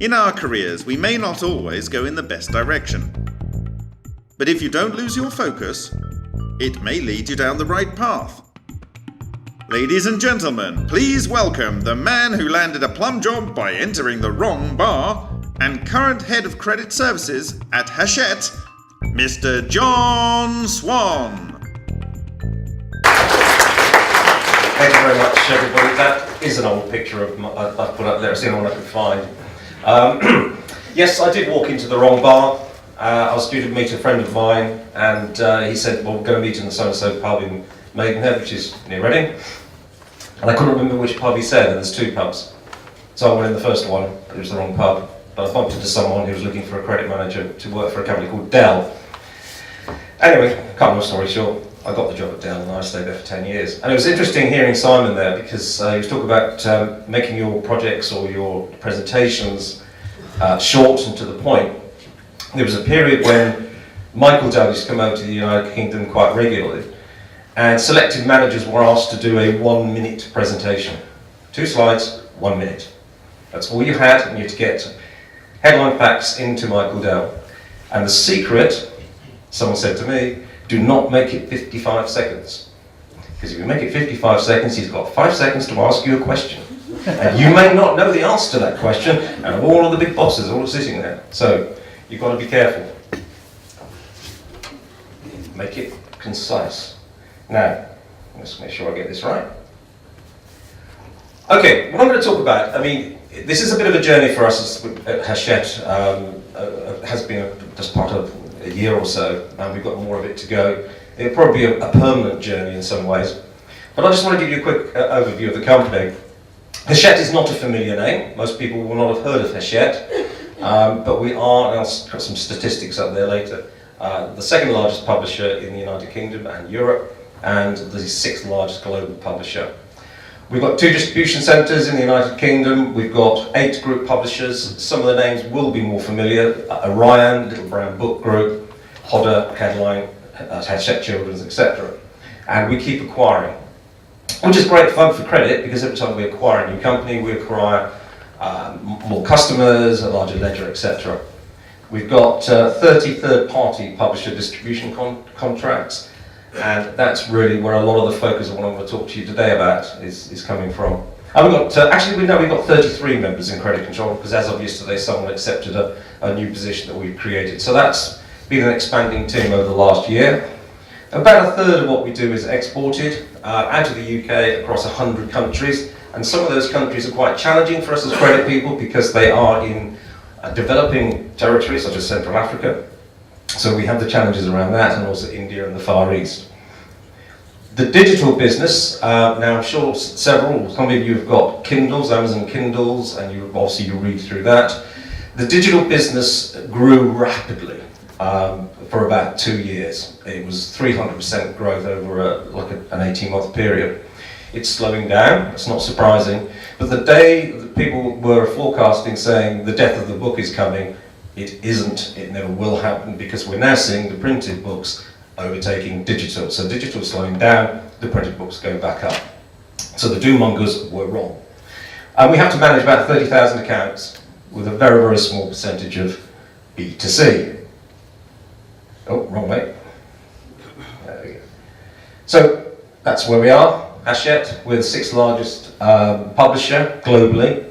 In our careers, we may not always go in the best direction. But if you don't lose your focus, it may lead you down the right path. Ladies and gentlemen, please welcome the man who landed a plum job by entering the wrong bar and current head of credit services at Hachette, Mr. John Swan. Thank you very much, everybody. That is an old picture of I've put up there. It's the only one I could find. Yes, I did walk into the wrong bar. I was due to meet a friend of mine, and he said, well, we're going to meet in the so-and-so pub in Maidenhead, which is near Reading. And I couldn't remember which pub he said, and there's two pubs. So I went in the first one, it was the wrong pub. But I bumped into someone who was looking for a credit manager to work for a company called Dell. Anyway, cut long story short, I got the job at Dell and I stayed there for 10 years. And it was interesting hearing Simon there because he was talking about making your projects or your presentations short and to the point. There was a period when Michael Dell used to come over to the United Kingdom quite regularly, and selected managers were asked to do a 1-minute presentation. 2 slides, 1 minute. That's all you had, and you had to get headline facts into Michael Dell. And the secret, someone said to me, do not make it 55 seconds. Because if you make it 55 seconds, he's got 5 seconds to ask you a question. And you may not know the answer to that question, and all of the big bosses are all sitting there. So, you've got to be careful. Make it concise. Now, let's make sure I get this right. Okay, what I'm going to talk about, this is a bit of a journey for us at Hachette. Has been just part of a year or so, and we've got more of it to go. It'll probably be a permanent journey in some ways. But I just want to give you a quick overview of the company. Hachette is not a familiar name. Most people will not have heard of Hachette, but we are, and I'll put some statistics up there later, the second largest publisher in the United Kingdom and Europe, and the 6th largest global publisher. We've got 2 distribution centres in the United Kingdom. We've got 8 group publishers. Some of the names will be more familiar. Orion, Little Brown Book Group, Hodder, Headline, Hachette Children's, etc. And we keep acquiring, which is great fun for credit because every time we acquire a new company, we acquire more customers, a larger ledger, etc. We've got 30 third-party publisher distribution contracts. And that's really where a lot of the focus of what I'm going to talk to you today about is coming from. And we've got 33 members in credit control because as of yesterday someone accepted a new position that we've created. So that's been an expanding team over the last year. About 1/3 of what we do is exported out of the UK across 100 countries. And some of those countries are quite challenging for us as credit people because they are in developing territories such as Central Africa. So we have the challenges around that, and also India and the Far East. The digital business, now I'm sure some of you have got Kindles, Amazon Kindles, and you read through that. The digital business grew rapidly for about 2 years. It was 300% growth over an 18-month period. It's slowing down, it's not surprising, but the day that people were forecasting saying the death of the book is coming, it isn't, it never will happen, because we're now seeing the printed books overtaking digital. So digital is slowing down, the printed books going back up. So the doom-mongers were wrong. And we have to manage about 30,000 accounts with a very, very small percentage of B2C. Oh, wrong way. There we go. So that's where we are. Hachette, we're the 6th largest publisher globally,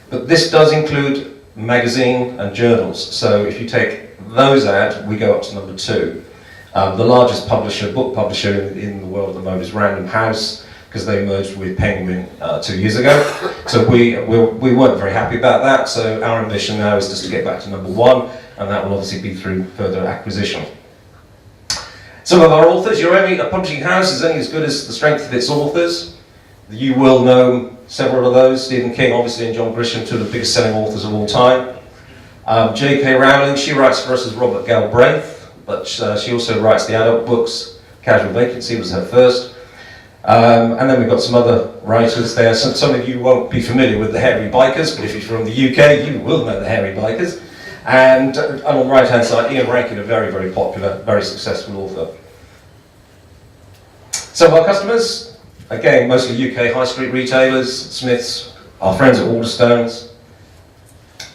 but this does include magazine and journals. So if you take those out, we go up to number 2. The largest book publisher in the world at the moment is Random House, because they merged with Penguin 2 years ago. So we weren't very happy about that. So our ambition now is just to get back to number 1, and that will obviously be through further acquisition. Some of our authors, a publishing house is only as good as the strength of its authors. You will know several of those. Stephen King, obviously, and John Grisham, 2 of the biggest selling authors of all time. J.K. Rowling, she writes for us as Robert Galbraith, but she also writes the adult books. Casual Vacancy was her first. And then we've got some other writers there. Some of you won't be familiar with the Hairy Bikers, but if you're from the UK, you will know the Hairy Bikers. And on the right-hand side, Ian Rankin, a very, very popular, very successful author. So our customers, again, mostly UK high street retailers, Smiths, our friends at Waterstones.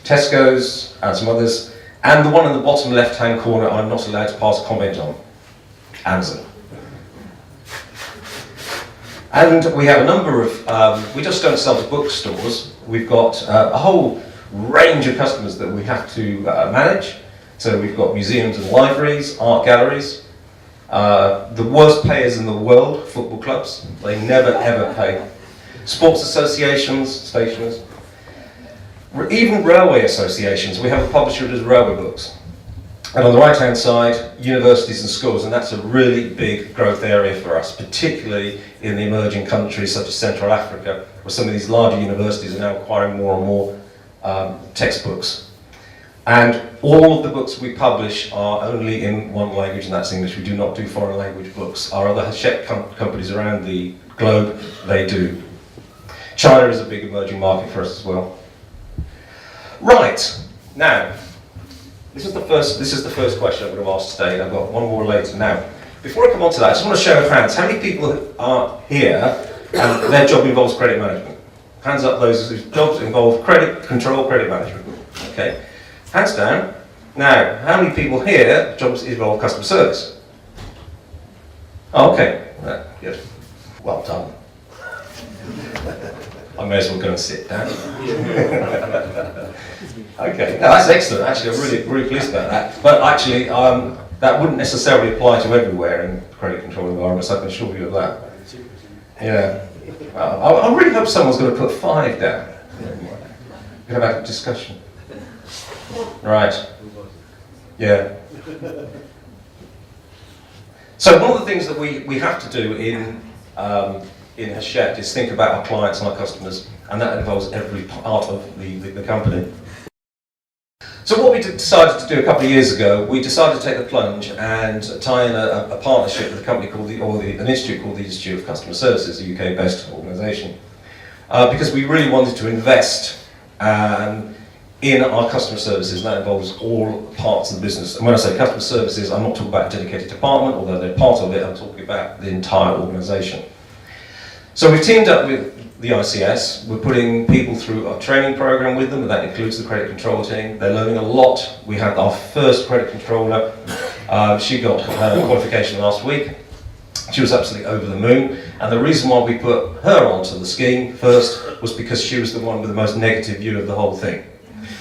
Tesco's, and some others. And the one in the bottom left-hand corner, I'm not allowed to pass comment on. Amazon. And we have a number of, we just don't sell to bookstores. We've got a whole range of customers that we have to manage. So we've got museums and libraries, art galleries, the worst payers in the world, football clubs. They never ever pay. Sports associations, stationers, even railway associations. We have a publisher that does railway books. And on the right-hand side, universities and schools, and that's a really big growth area for us, particularly in the emerging countries such as Central Africa, where some of these larger universities are now acquiring more and more textbooks. And all of the books we publish are only in one language, and that's English. We do not do foreign language books. Our other Hachette companies around the globe, they do. China is a big emerging market for us as well. Right, now, this is the first question I'm going to ask today. I've got one more later. Now, before I come on to that, I just want to show of hands. How many people are here and their job involves credit management? Hands up those whose jobs involve credit control, credit management. Okay. Hands down. Now, how many people here jobs involve customer service? Oh, okay. Good. Well done. I may as well go and sit down. Okay, no, that's excellent. Actually, I'm really pleased about that. But actually, that wouldn't necessarily apply to everywhere in credit control environments. I can assure you of that. Yeah. I really hope someone's going to put 5 down. We're going to have a discussion. Right. Yeah. So one of the things that we have to do in Hachette is think about our clients and our customers, and that involves every part of the company. So what we decided to do a couple of years ago, we decided to take the plunge and tie in a partnership with a company called an institute called the Institute of Customer Services, a UK-based organisation, because we really wanted to invest in our customer services, and that involves all parts of the business. And when I say customer services, I'm not talking about a dedicated department, although they're part of it. I'm talking about the entire organisation. So we've teamed up with the ICS. We're putting people through our training program with them, and that includes the credit control team. They're learning a lot. We had our first credit controller. She got her qualification last week. She was absolutely over the moon. And the reason why we put her onto the scheme first was because she was the one with the most negative view of the whole thing.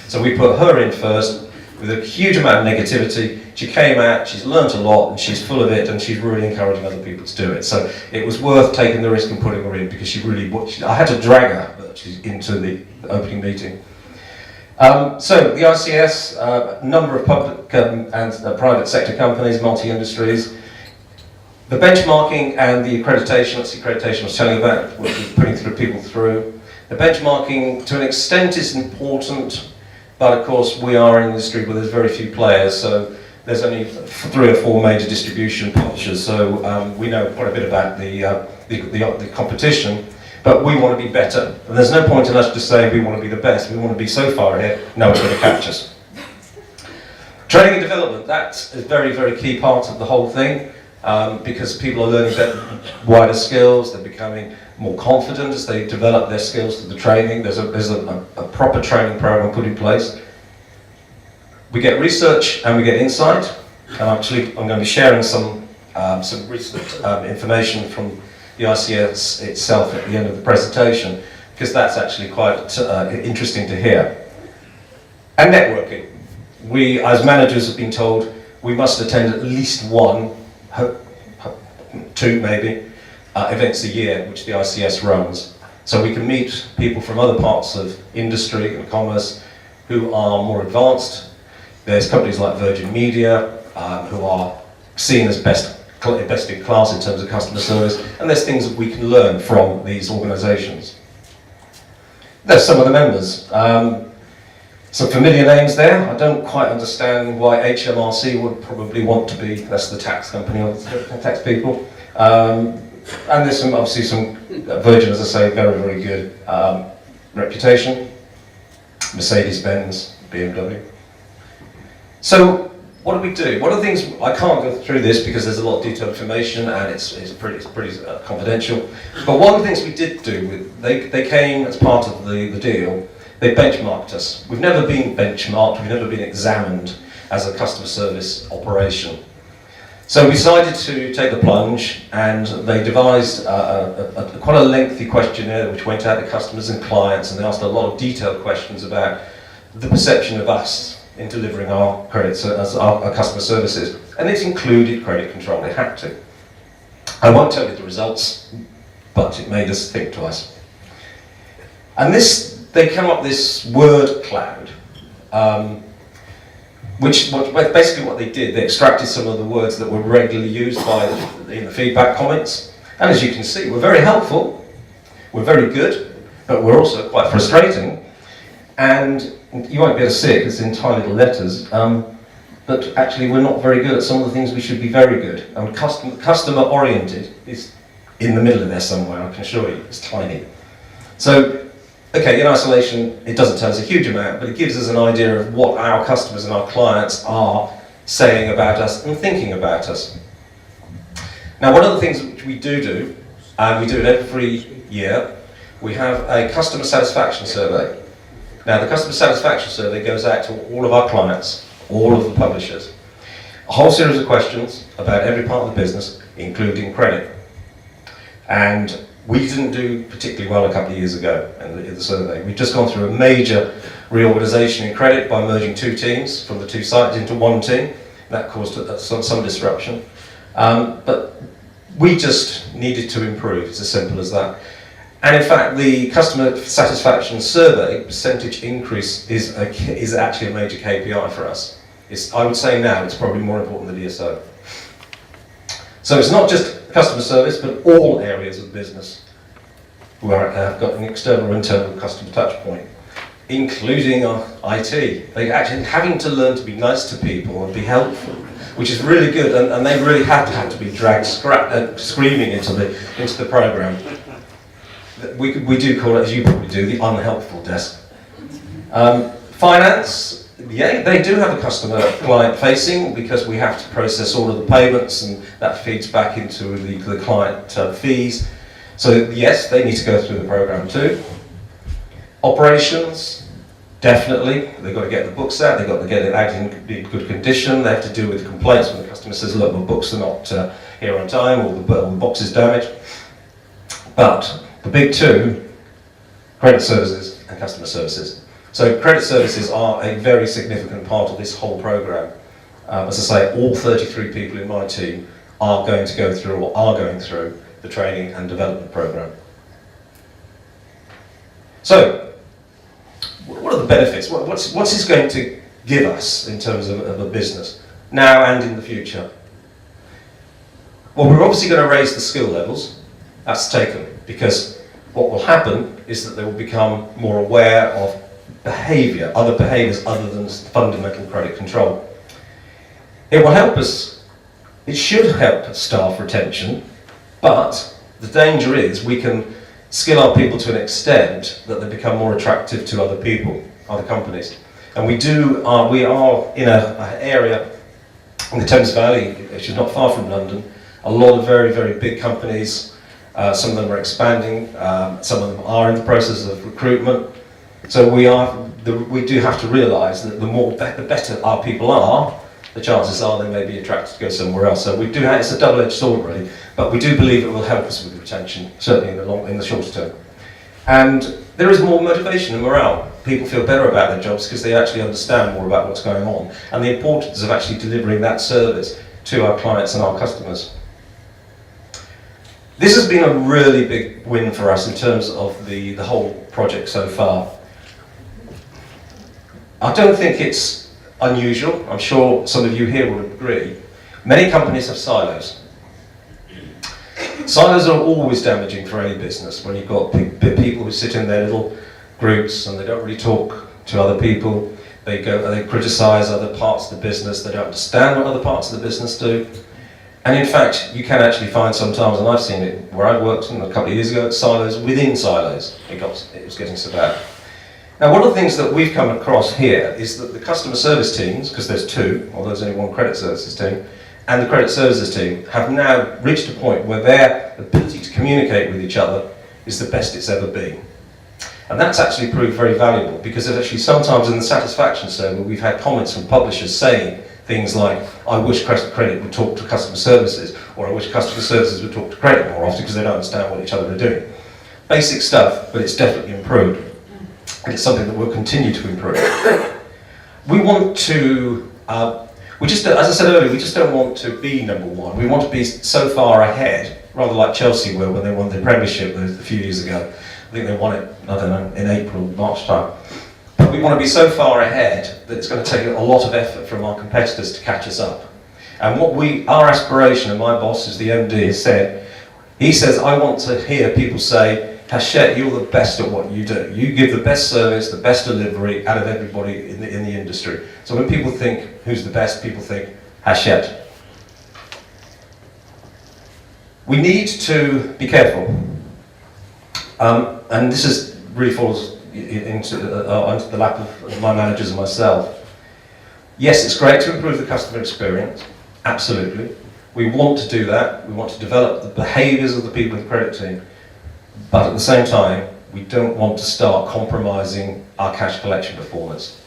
So we put her in first with a huge amount of negativity. She came out, she's learnt a lot, and she's full of it, and she's really encouraging other people to do it. So it was worth taking the risk and putting her in, because I had to drag her into the opening meeting. So the ICS, a number of public and private sector companies, multi-industries. The benchmarking and the accreditation, that's the accreditation I was telling you about, which we're putting people through. The benchmarking, to an extent, is important, but of course we are in an industry where there's very few players, so there's only 3 or 4 major distribution publishers, so we know quite a bit about the competition, but we want to be better. And there's no point in us just saying we want to be the best, we want to be so far ahead, no one's going to catch us. Training and development, that's a very, very key part of the whole thing, because people are learning wider skills, they're becoming more confident as they develop their skills through the training. There's a proper training program put in place. We get research and we get insight, and actually I'm going to be sharing some recent information from the ICS itself at the end of the presentation, because that's actually quite interesting to hear. And networking. We, as managers, have been told we must attend at least 1, 2 maybe, events a year which the ICS runs. So we can meet people from other parts of industry and commerce who are more advanced. There's companies like Virgin Media who are seen as best in class in terms of customer service, and there's things that we can learn from these organisations. There's some of the members. Some familiar names there. I don't quite understand why HMRC would probably want to be, that's the tax company, or the tax people. And there's obviously some, Virgin, as I say, very, very good reputation. Mercedes-Benz, BMW. So, what do we do? One of the things, I can't go through this because there's a lot of detailed information and it's pretty confidential. But one of the things we did do, they came as part of the deal, they benchmarked us. We've never been benchmarked, we've never been examined as a customer service operation. So we decided to take the plunge, and they devised quite a lengthy questionnaire which went out to customers and clients, and they asked a lot of detailed questions about the perception of us in delivering our our customer services. And it included credit control, they had to. I won't tell you the results, but it made us think twice. And they came up this word cloud, basically what they did, they extracted some of the words that were regularly used in the feedback comments. And as you can see, we're very helpful, we're very good, but we're also quite frustrating. And you won't be able to see it because it's in tiny little letters, but actually we're not very good at some of the things we should be very good. And customer oriented is in the middle of there somewhere, I can assure you, it's tiny. So, okay, in isolation, it doesn't tell us a huge amount, but it gives us an idea of what our customers and our clients are saying about us and thinking about us. Now, one of the things which we do, and we do it every year, we have a customer satisfaction survey. Now, the customer satisfaction survey goes out to all of our clients, all of the publishers. A whole series of questions about every part of the business, including credit. And we didn't do particularly well a couple of years ago in the survey. We've just gone through a major reorganisation in credit by merging two teams from the two sites into one team. That caused some disruption. But we just needed to improve, it's as simple as that. And in fact, the customer satisfaction survey percentage increase is actually a major KPI for us. I would say now it's probably more important than ESO. So it's not just customer service, but all areas of business where have got an external or internal customer touch point, including our IT. They actually having to learn to be nice to people and be helpful, which is really good, and they really have had to be dragged screaming into the program. We do call it, as you probably do, the unhelpful desk. Finance, yeah, they do have a customer client facing because we have to process all of the payments and that feeds back into the client fees. So yes, they need to go through the program too. Operations, definitely, they've got to get the books out, they've got to get it out in good condition, they have to deal with complaints when the customer says, look, my books are not here on time, or the box is damaged. But the big two, credit services and customer services. So credit services are a very significant part of this whole program. As I say, all 33 people in my team are going to go through, or are going through, the training and development program. So, what are the benefits? What's this going to give us in terms of a business, now and in the future? Well, we're obviously going to raise the skill levels. That's taken, because what will happen is that they will become more aware of other behaviours other than fundamental credit control. It will help us, it should help staff retention, but the danger is we can skill our people to an extent that they become more attractive to other people, other companies. And we are in an area in the Thames Valley, which is not far from London, a lot of very, very big companies. Some of them are expanding, some of them are in the process of recruitment. So we do have to realise that the better our people are, the chances are they may be attracted to go somewhere else. So it's a double-edged sword really, but we do believe it will help us with retention, certainly in the short term. And there is more motivation and morale. People feel better about their jobs because they actually understand more about what's going on and the importance of actually delivering that service to our clients and our customers. This has been a really big win for us in terms of the whole project so far. I don't think it's unusual. I'm sure some of you here will agree. Many companies have silos. Silos are always damaging for any business when you've got people who sit in their little groups and they don't really talk to other people. They criticise other parts of the business. They don't understand what other parts of the business do. And in fact, you can actually find sometimes, and I've seen it where I worked a couple of years ago, silos within silos. It was getting so bad. Now, one of the things that we've come across here is that the customer service teams, because there's two, although there's only one credit services team, and the credit services team have now reached a point where their ability to communicate with each other is the best it's ever been. And that's actually proved very valuable, because it actually sometimes in the satisfaction survey we've had comments from publishers saying things like, I wish credit would talk to customer services, or I wish customer services would talk to credit more often because they don't understand what each other are doing. Basic stuff, but it's definitely improved. And it's something that we'll continue to improve. We want to, as I said earlier, we just don't want to be number one. We want to be so far ahead, rather like Chelsea were when they won the Premiership a few years ago. I think they won it, I don't know, in April, March time. But we want to be so far ahead that it's going to take a lot of effort from our competitors to catch us up. And our aspiration, and my boss, as the MD, has said, he says, I want to hear people say, Hachette, you're the best at what you do. You give the best service, the best delivery out of everybody in the industry. So when people think, who's the best, people think, Hachette. We need to be careful. And this really falls into the lap of my managers and myself. Yes, it's great to improve the customer experience, absolutely. We want to do that. We want to develop the behaviours of the people in the credit team. But at the same time, we don't want to start compromising our cash collection performance.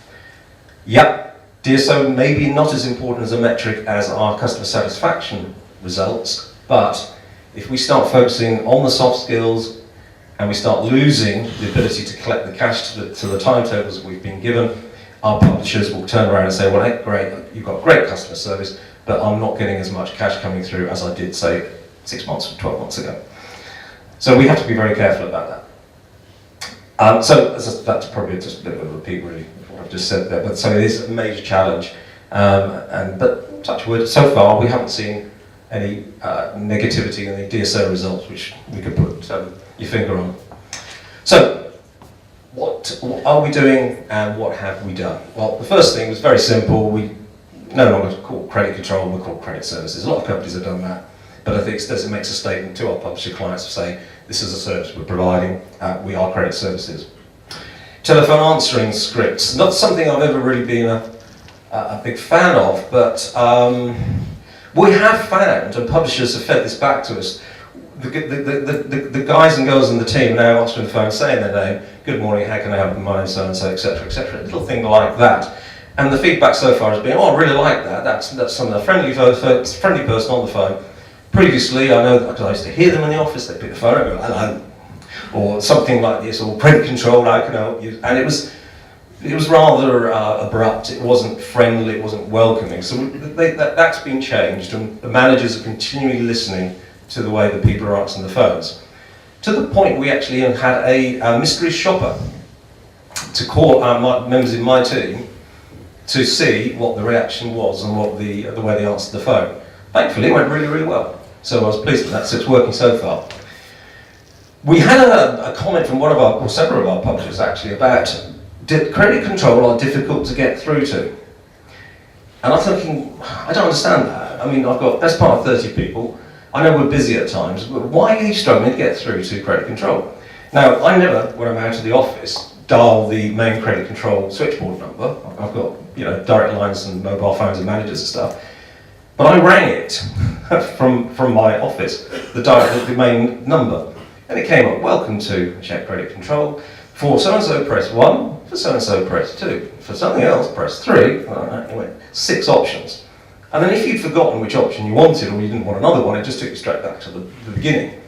Yep, DSO may be not as important as a metric as our customer satisfaction results, but if we start focusing on the soft skills and we start losing the ability to collect the cash to the timetables that we've been given, our publishers will turn around and say, well, hey, great, you've got great customer service, but I'm not getting as much cash coming through as I did, say, 6 months or 12 months ago. So we have to be very careful about that. So that's probably just a bit of a repeat, really, of what I've just said there. But so it is a major challenge. But touch wood, so far we haven't seen any negativity in the DSO results, which we could put your finger on. So, what are we doing and what have we done? Well, the first thing was very simple. We no longer call credit control, we're called credit services. A lot of companies have done that, but I think it makes a statement to our publisher clients to say, this is a service we're providing, we are credit services. Telephone answering scripts, not something I've ever really been a big fan of, but we have found, and publishers have fed this back to us, the guys and girls in the team now answering the phone, saying their name, good morning, how can I help you, my name's so-and-so, etc., etc., a little thing like that. And the feedback so far has been, oh, I really like that, that's a friendly person on the phone. Previously, I know that I used to hear them in the office, they'd pick the phone up and go, hello, or something like this, or credit control, how can I help you? And it was rather abrupt, it wasn't friendly, it wasn't welcoming. So that's been changed, and the managers are continually listening to the way that people are answering the phones. To the point we actually had a mystery shopper to call our members in my team to see what the reaction was and what the way they answered the phone. Thankfully, it went really, really well. So I was pleased with that, so it's working so far. We had a comment from several of our publishers actually about credit control are difficult to get through to. And I'm thinking, I don't understand that. I mean, I've got best part of 30 people. I know we're busy at times, but why are you struggling to get through to credit control? Now, I never, when I'm out of the office, dial the main credit control switchboard number. I've got, direct lines and mobile phones and managers and stuff. But I rang it from my office, the main number. And it came up, welcome to Hachette Credit Control. For so-and-so, press 1. For so-and-so, press 2. For something else, press 3. Anyway, 6 options. And then if you'd forgotten which option you wanted, or you didn't want another one, it just took you straight back to the beginning.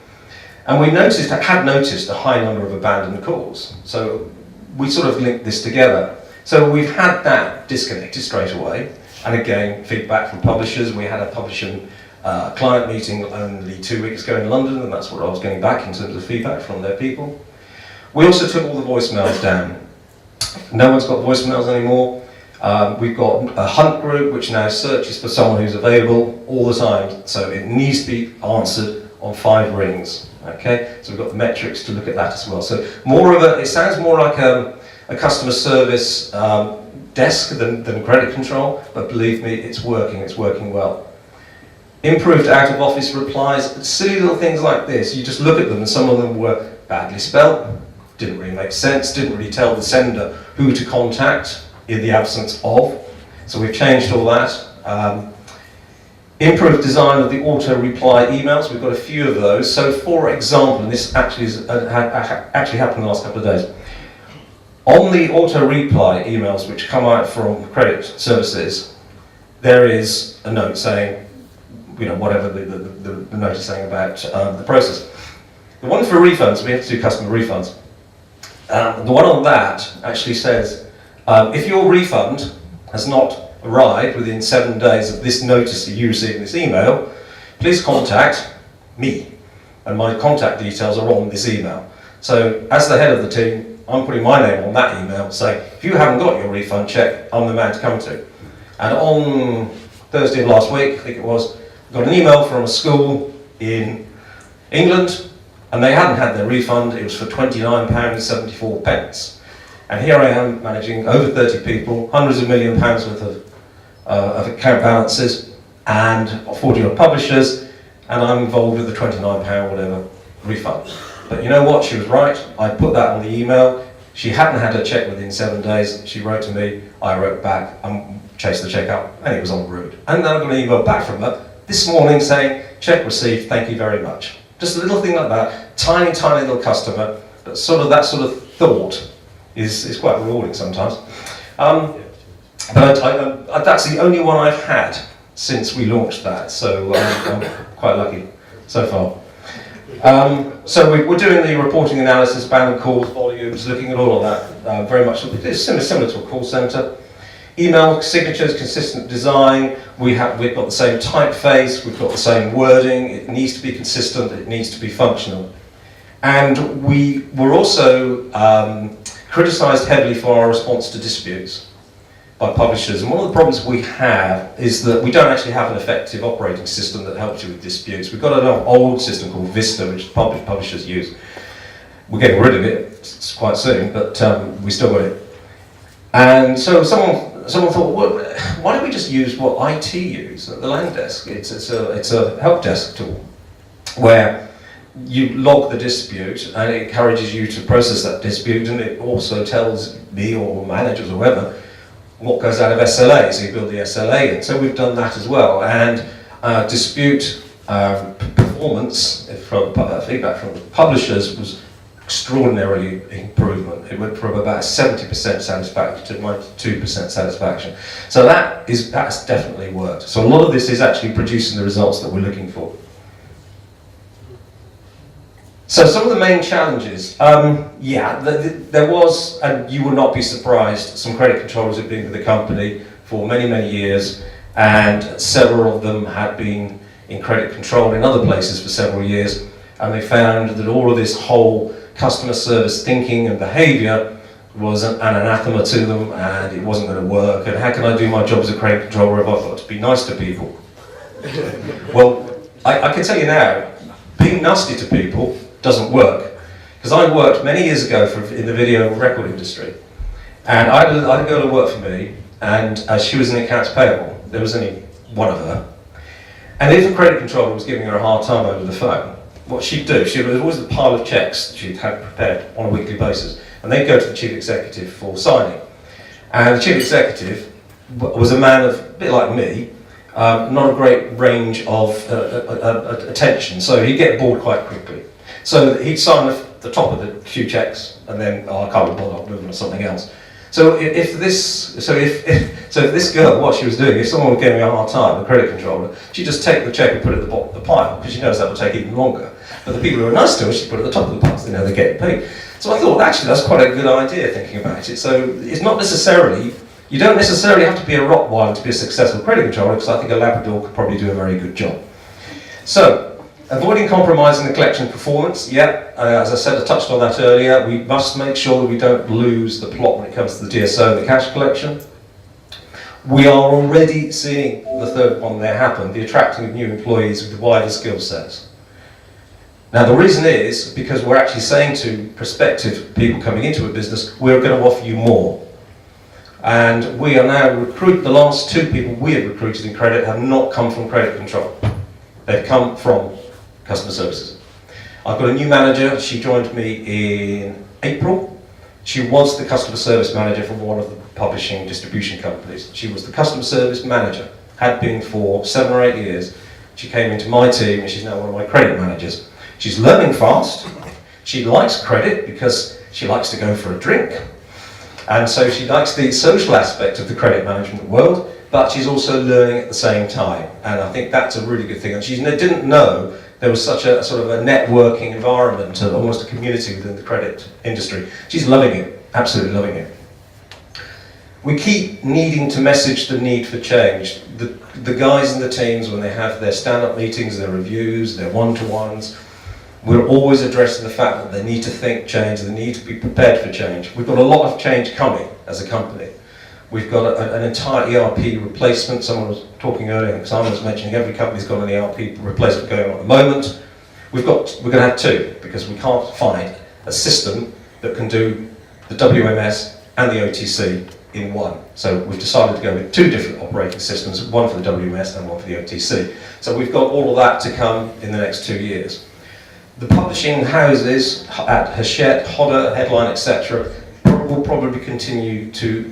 And we had noticed a high number of abandoned calls. So we sort of linked this together. So we've had that disconnected straight away. And again, feedback from publishers. We had a publishing client meeting only 2 weeks ago in London, and that's what I was getting back in terms of feedback from their people. We also took all the voicemails down. No one's got voicemails anymore. We've got a hunt group which now searches for someone who's available all the time, so it needs to be answered on 5 rings. Okay, so we've got the metrics to look at that as well. So it sounds more like a customer service desk than credit control, but believe me, it's working well. Improved out-of-office replies, silly little things like this. You just look at them, and some of them were badly spelt, didn't really make sense, didn't really tell the sender who to contact in the absence of. So we've changed all that. Improved design of the auto-reply emails, we've got a few of those. So for example, and this actually happened in the last couple of days, On the auto-reply emails which come out from credit services, there is a note saying, whatever the note is saying about the process. The one for refunds, we have to do customer refunds. The one on that actually says, if your refund has not arrived within 7 days of this notice that you received this email, please contact me. And my contact details are on this email. So as the head of the team, I'm putting my name on that email saying, if you haven't got your refund check, I'm the man to come to. And on Thursday of last week, I think it was, I got an email from a school in England, and they hadn't had their refund. It was for £29.74. And here I am managing over 30 people, hundreds of £1 million worth of account balances, and 40 odd publishers, and I'm involved with the £29 whatever refund. But you know what? She was right. I put that on the email. She hadn't had her check within 7 days. She wrote to me. I wrote back and chased the check up, and it was en route. And then I got an email back from her this morning saying, check received, thank you very much. Just a little thing like that, tiny, tiny little customer, but that sort of thought is quite rewarding sometimes. But that's the only one I've had since we launched that, so I'm quite lucky so far. So we're doing the reporting analysis, abandoned calls, volumes, looking at all of that. Very much, it's similar to a call centre. Email signatures, consistent design. We've got the same typeface. We've got the same wording. It needs to be consistent. It needs to be functional. And we were also criticised heavily for our response to disputes by publishers. And one of the problems we have is that we don't actually have an effective operating system that helps you with disputes. We've got an old system called Vista, which publishers use. We're getting rid of it quite soon, but we still got it. And so someone thought, well, why don't we just use what IT use at the land desk? It's a help desk tool where you log the dispute and it encourages you to process that dispute, and it also tells me or managers or whoever what goes out of SLA, so you build the SLA in. So we've done that as well, and dispute performance from feedback from the publishers was extraordinarily improvement. It went from about 70% satisfaction to 92% satisfaction. So that's definitely worked. So a lot of this is actually producing the results that we're looking for. So some of the main challenges, there was, and you will not be surprised, some credit controllers have been with the company for many, many years, and several of them had been in credit control in other places for several years, and they found that all of this whole customer service thinking and behaviour was an anathema to them, and it wasn't going to work. And how can I do my job as a credit controller if I've got to be nice to people? Well, I can tell you now, being nasty to people doesn't work. Because I worked many years ago in the video record industry, and I had a girl who worked for me, and she was in accounts payable. There was only one of her. And if a credit controller was giving her a hard time over the phone, what she'd do, there was always a pile of checks she'd had prepared on a weekly basis, and they'd go to the chief executive for signing. And the chief executive was a man a bit like me, not a great range of attention, so he'd get bored quite quickly. So he'd sign the top of the few checks, and then, I can't be bothered, I'll move on to something else. So if this girl, what she was doing, if someone was giving her a hard time, a credit controller, she'd just take the check and put it at the bottom of the pile, because she knows that will take even longer. But the people who are nice to her, she'd put it at the top of the pile, so they know they're getting paid. So I thought, actually, that's quite a good idea, thinking about it. So it's not necessarily, you don't necessarily have to be a Rottweiler to be a successful credit controller, because I think a Labrador could probably do a very good job. So, avoiding compromising the collection performance, as I said, I touched on that earlier. We must make sure that we don't lose the plot when it comes to the DSO and the cash collection. We are already seeing the third one there happen, the attracting of new employees with wider skill sets. Now the reason is because we're actually saying to prospective people coming into a business, we're going to offer you more. And we are now the last 2 people we have recruited in credit have not come from credit control. They've come from customer services. I've got a new manager. She joined me in April. She was the customer service manager from one of the publishing distribution companies. She was the customer service manager, had been for 7 or 8 years. She came into my team, and she's now one of my credit managers. She's learning fast. She likes credit because she likes to go for a drink. And so she likes the social aspect of the credit management world, but she's also learning at the same time. And I think that's a really good thing. And she didn't know there was such a sort of a networking environment, almost a community within the credit industry. She's loving it, absolutely loving it. We keep needing to message the need for change. The guys in the teams, when they have their stand-up meetings, their reviews, their one-to-ones, we're always addressing the fact that they need to think change, they need to be prepared for change. We've got a lot of change coming as a company. We've got an entire ERP replacement. Someone was talking earlier, Simon was mentioning every company's got an ERP replacement going on at the moment. We're going to have two, because we can't find a system that can do the WMS and the OTC in one. So we've decided to go with two different operating systems, one for the WMS and one for the OTC. So we've got all of that to come in the next 2 years. The publishing houses at Hachette, Hodder, Headline, etc. will probably continue to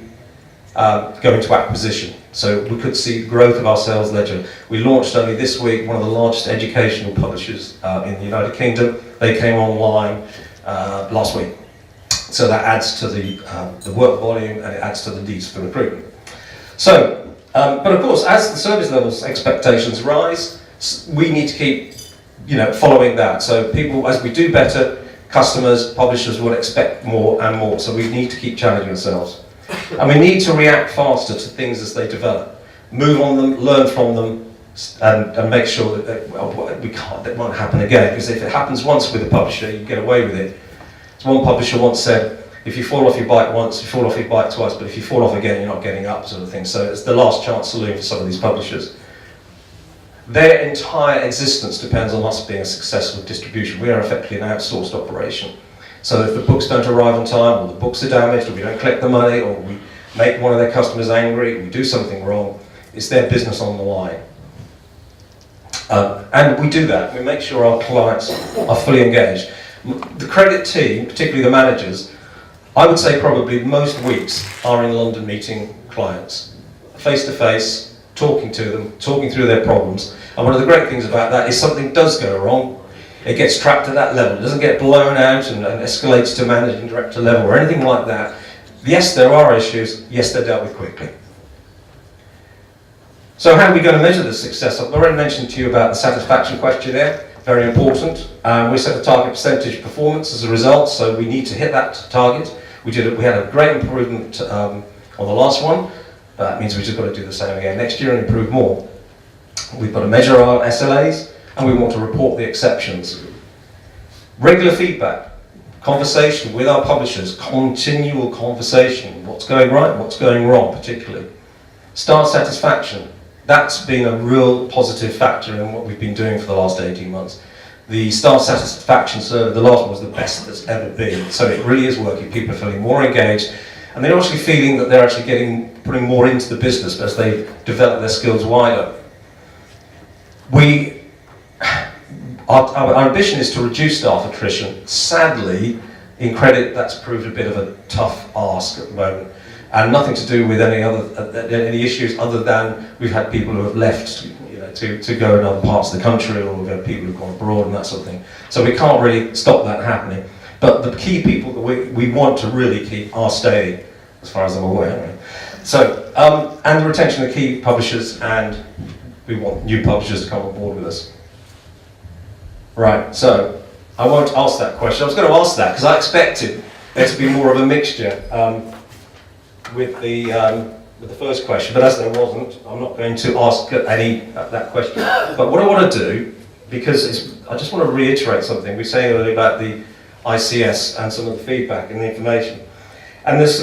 go into acquisition. So we could see growth of our sales ledger. We launched only this week one of the largest educational publishers in the United Kingdom. They came online last week. So that adds to the work volume, and it adds to the needs for recruitment. So, but of course, as the service levels expectations rise, we need to keep following that. So people, as we do better, customers, publishers will expect more and more. So we need to keep challenging ourselves. And we need to react faster to things as they develop. Move on them, learn from them, and make sure that that won't happen again. Because if it happens once with a publisher, you get away with it. As one publisher once said, if you fall off your bike once, you fall off your bike twice, but if you fall off again, you're not getting up, sort of thing. So it's the last chance saloon for some of these publishers. Their entire existence depends on us being a successful distribution. We are effectively an outsourced operation. So if the books don't arrive on time, or the books are damaged, or we don't collect the money, or we make one of their customers angry, we do something wrong, it's their business on the line. And we do that. We make sure our clients are fully engaged. The credit team, particularly the managers, I would say probably most weeks are in London meeting clients, face to face, talking to them, talking through their problems. And one of the great things about that is something does go wrong, it gets trapped at that level. It doesn't get blown out and escalates to managing director level or anything like that. Yes, there are issues. Yes, they're dealt with quickly. So how are we going to measure the success? I've already mentioned to you about the satisfaction questionnaire. Very important. We set a target percentage performance as a result, so we need to hit that target. We had a great improvement on the last one, but that means we just got to do the same again next year and improve more. We've got to measure our SLAs, and we want to report the exceptions. Regular feedback, conversation with our publishers, continual conversation, what's going right, what's going wrong particularly. Staff satisfaction, that's been a real positive factor in what we've been doing for the last 18 months. The staff satisfaction survey, the last one, was the best that's ever been. So it really is working. People are feeling more engaged, and they're actually feeling that they're actually putting more into the business as they develop their skills wider. Our ambition is to reduce staff attrition. Sadly, in credit, that's proved a bit of a tough ask at the moment, and nothing to do with any issues other than we've had people who have left, to go in other parts of the country, or we've had people who've gone abroad and that sort of thing. So we can't really stop that happening. But the key people that we want to really keep are staying, as far as I'm aware. So, and the retention of key publishers, and we want new publishers to come on board with us. Right, so I won't ask that question. I was going to ask that because I expected there to be more of a mixture with the first question, but as there wasn't, I'm not going to ask that question. But what I want to do, because I just want to reiterate something we were saying earlier about the ICS and some of the feedback and the information. And there's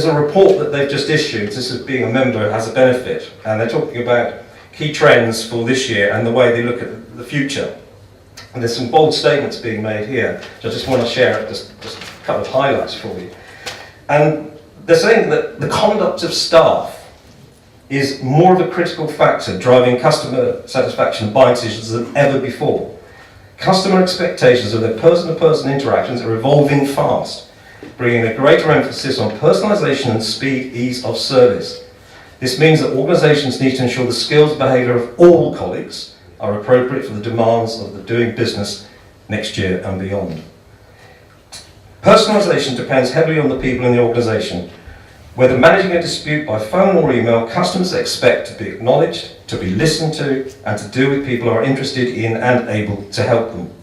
a report that they've just issued. This is being a member has a benefit, and they're talking about key trends for this year and the way they look at the future. And there's some bold statements being made here, which I just want to share, just a couple of highlights for you. And they're saying that the conduct of staff is more of a critical factor driving customer satisfaction and buying decisions than ever before. Customer expectations of their person-to-person interactions are evolving fast, bringing a greater emphasis on personalisation and speed, ease of service. This means that organisations need to ensure the skills and behaviour of all colleagues are appropriate for the demands of the doing business next year and beyond. Personalisation depends heavily on the people in the organisation. Whether managing a dispute by phone or email, customers expect to be acknowledged, to be listened to, and to deal with people who are interested in and able to help them.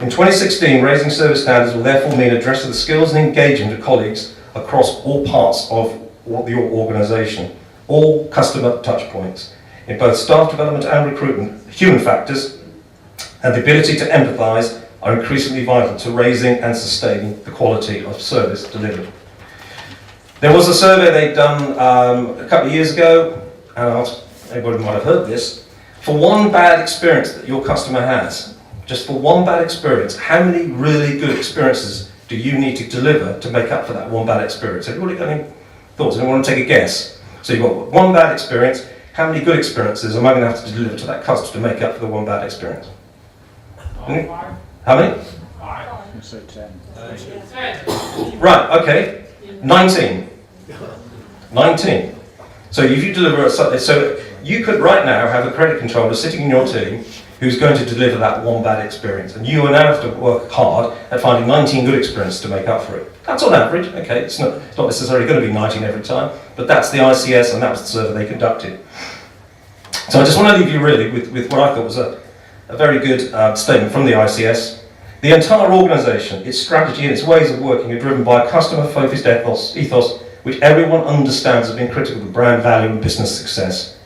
In 2016, raising service standards will therefore mean addressing the skills and engagement of colleagues across all parts of your organisation, all customer touchpoints, in both staff development and recruitment. Human factors and the ability to empathise are increasingly vital to raising and sustaining the quality of service delivered. There was a survey they'd done a couple of years ago, and I asked, everybody might have heard this, for one bad experience that your customer has, just for one bad experience, how many really good experiences do you need to deliver to make up for that one bad experience? Everybody got any thoughts? Anyone want to take a guess? So you've got one bad experience, how many good experiences am I going to have to deliver to that customer to make up for the one bad experience? How many? 5. So 10. Right, okay. 19. 19. So if you deliver so you could right now have a credit controller sitting in your team who's going to deliver that one bad experience, and you will now have to work hard at finding 19 good experiences to make up for it. That's on average, okay, it's not necessarily going to be 19 every time, but that's the ICS and that was the survey they conducted. So I just want to leave you really with what I thought was a very good statement from the ICS. The entire organisation, its strategy and its ways of working are driven by a customer-focused ethos which everyone understands as being critical to brand value and business success.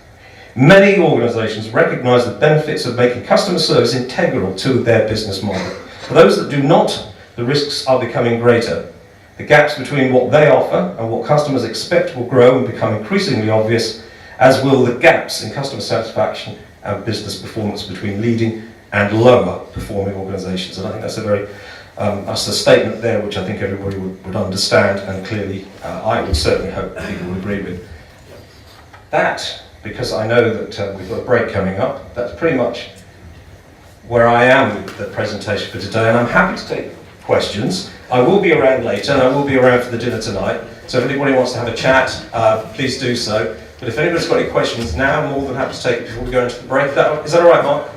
Many organisations recognise the benefits of making customer service integral to their business model. For those that do not, the risks are becoming greater. The gaps between what they offer and what customers expect will grow and become increasingly obvious, as will the gaps in customer satisfaction and business performance between leading and lower performing organisations. And I think that's that's a statement there which I think everybody would understand, and clearly I would certainly hope people would agree with. That, because I know that we've got a break coming up, that's pretty much where I am with the presentation for today, and I'm happy to take questions. I will be around later, and I will be around for the dinner tonight, so if anybody wants to have a chat, please do so. But if anybody's got any questions now, I'm more than happy to take it before we go into the break. Is that all right, Mark?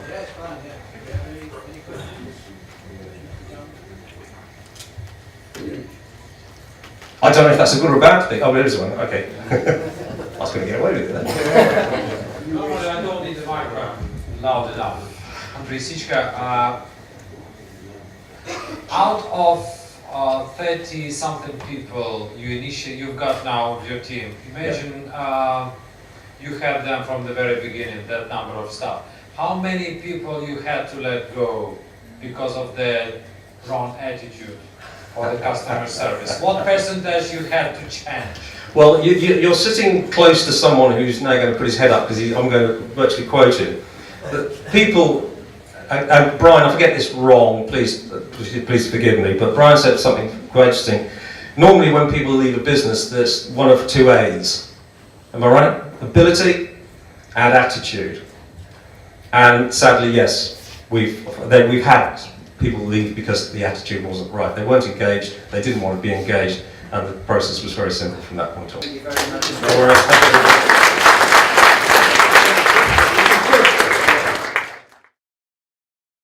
I don't know if that's a good or a bad thing. Oh, it is one. Okay. I was going to get away with it then. No, I don't need the microphone loud enough. Andrei Sichka, out of 30-something people you've got now of your team, imagine you had them from the very beginning, that number of staff. How many people you had to let go because of the wrong attitude for the customer service? What percentage you had to change? Well, you're sitting close to someone who's now going to put his head up because I'm going to virtually quote him. People, and Brian, I forget this wrong, please forgive me, but Brian said something quite interesting. Normally when people leave a business, there's one of two A's. Am I right? Ability and attitude. And sadly, yes, we've had people leave because the attitude wasn't right. They weren't engaged, they didn't want to be engaged, and the process was very simple from that point on. Thank you very much. No worries.